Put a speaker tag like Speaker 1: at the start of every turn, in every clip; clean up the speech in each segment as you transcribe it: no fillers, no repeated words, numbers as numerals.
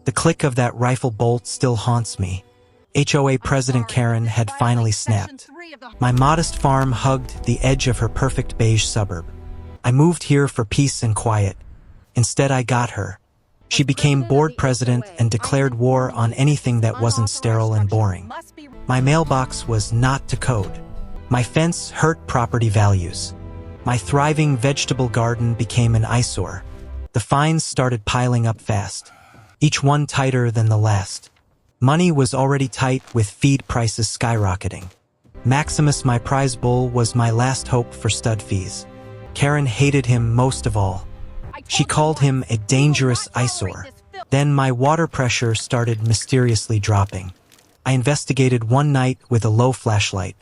Speaker 1: The click of that rifle bolt still haunts me. HOA President Karen had finally snapped. My modest farm hugged the edge of her perfect beige suburb. I moved here for peace and quiet. Instead, I got her. She became board president and declared war on anything that wasn't sterile and boring. My mailbox was not to code. My fence hurt property values. My thriving vegetable garden became an eyesore. The fines started piling up fast, each one tighter than the last. Money was already tight with feed prices skyrocketing. Maximus, my prize bull, was my last hope for stud fees. Karen hated him most of all. She called him a dangerous eyesore. Then my water pressure started mysteriously dropping. I investigated one night with a low flashlight.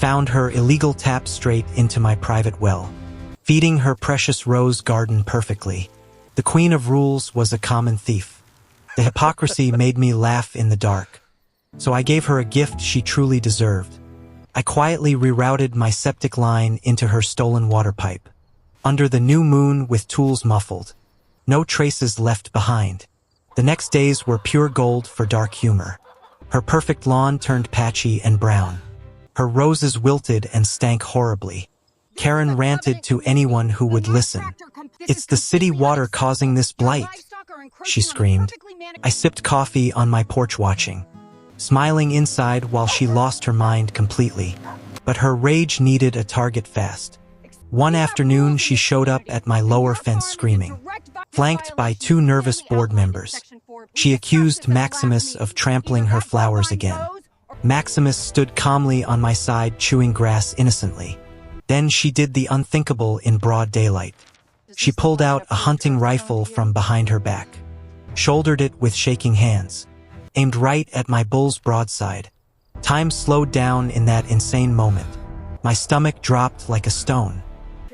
Speaker 1: Found her illegal tap straight into my private well, feeding her precious rose garden perfectly. The queen of rules was a common thief. The hypocrisy made me laugh in the dark. So I gave her a gift she truly deserved. I quietly rerouted my septic line into her stolen water pipe. Under the new moon with tools muffled. No traces left behind. The next days were pure gold for dark humor. Her perfect lawn turned patchy and brown. Her roses wilted and stank horribly. Karen ranted to anyone who would listen. "It's the city water causing this blight," she screamed. I sipped coffee on my porch watching, smiling inside while she lost her mind completely. But her rage needed a target fast. One afternoon, she showed up at my lower fence screaming, flanked by two nervous board members. She accused Maximus of trampling her flowers again. Maximus stood calmly on my side, chewing grass innocently. Then she did the unthinkable in broad daylight. She pulled out a hunting rifle from behind her back, shouldered it with shaking hands, aimed right at my bull's broadside. Time slowed down in that insane moment. My stomach dropped like a stone.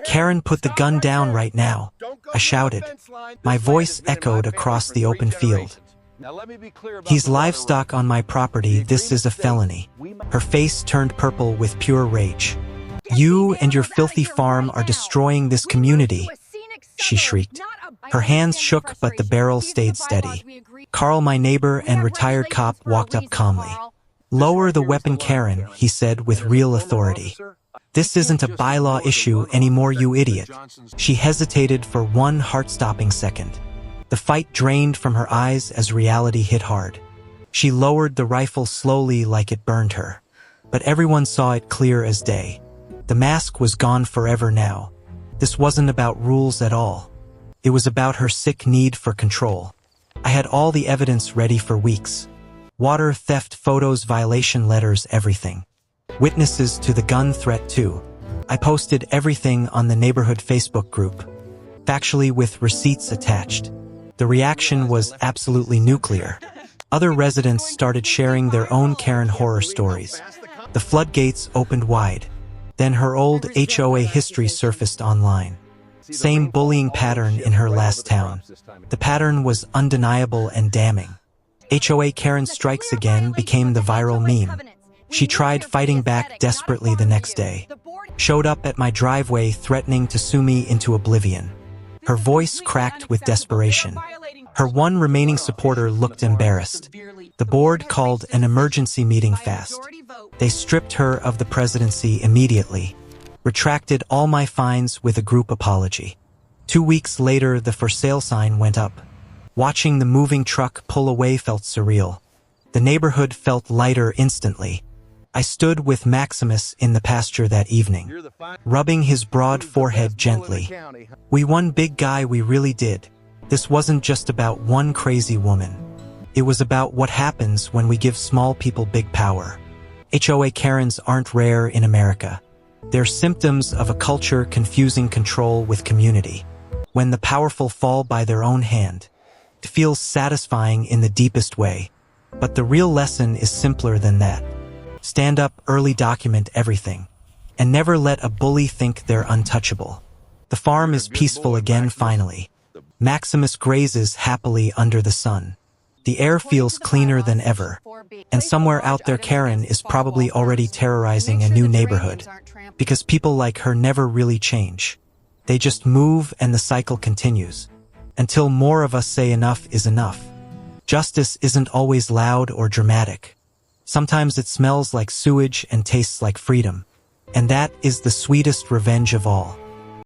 Speaker 1: "Karen, put the gun down right now," I shouted. My voice echoed across the open field. "He's livestock on my property. This is a felony." Her face turned purple with pure rage. "You and your filthy farm are destroying this community," she shrieked. Her hands shook, but the barrel stayed steady. Carl, my neighbor and retired cop, walked up calmly. "Lower the weapon, Karen," he said with real authority. "This isn't a bylaw issue anymore, you idiot." She hesitated for one heart-stopping second. The fight drained from her eyes as reality hit hard. She lowered the rifle slowly like it burned her. But everyone saw it clear as day. The mask was gone forever now. This wasn't about rules at all. It was about her sick need for control. I had all the evidence ready for weeks. Water theft photos, violation letters, everything. Witnesses to the gun threat too. I posted everything on the neighborhood Facebook group, factually with receipts attached. The reaction was absolutely nuclear. Other residents started sharing their own Karen horror stories. The floodgates opened wide. Then her old HOA history surfaced online. Same bullying pattern in her last town. The pattern was undeniable and damning. HOA Karen strikes again became the viral meme. She tried fighting back desperately the next day. Showed up at my driveway threatening to sue me into oblivion. Her voice cracked with desperation. Her one remaining supporter looked embarrassed. The board called an emergency meeting fast. They stripped her of the presidency immediately. Retracted all my fines with a group apology. 2 weeks later, the for sale sign went up. Watching the moving truck pull away felt surreal. The neighborhood felt lighter instantly. I stood with Maximus in the pasture that evening, rubbing his broad forehead gently. "We won, big guy, we really did. This wasn't just about one crazy woman. It was about what happens when we give small people big power." HOA Karens aren't rare in America. They're symptoms of a culture confusing control with community. When the powerful fall by their own hand, it feels satisfying in the deepest way. But the real lesson is simpler than that. Stand up early, document everything, and never let a bully think they're untouchable. The farm is peaceful again finally. Maximus grazes happily under the sun. The air feels cleaner than ever. And somewhere out there Karen is probably already terrorizing a new neighborhood. Because people like her never really change. They just move and the cycle continues. Until more of us say enough is enough. Justice isn't always loud or dramatic. Sometimes it smells like sewage and tastes like freedom. And that is the sweetest revenge of all.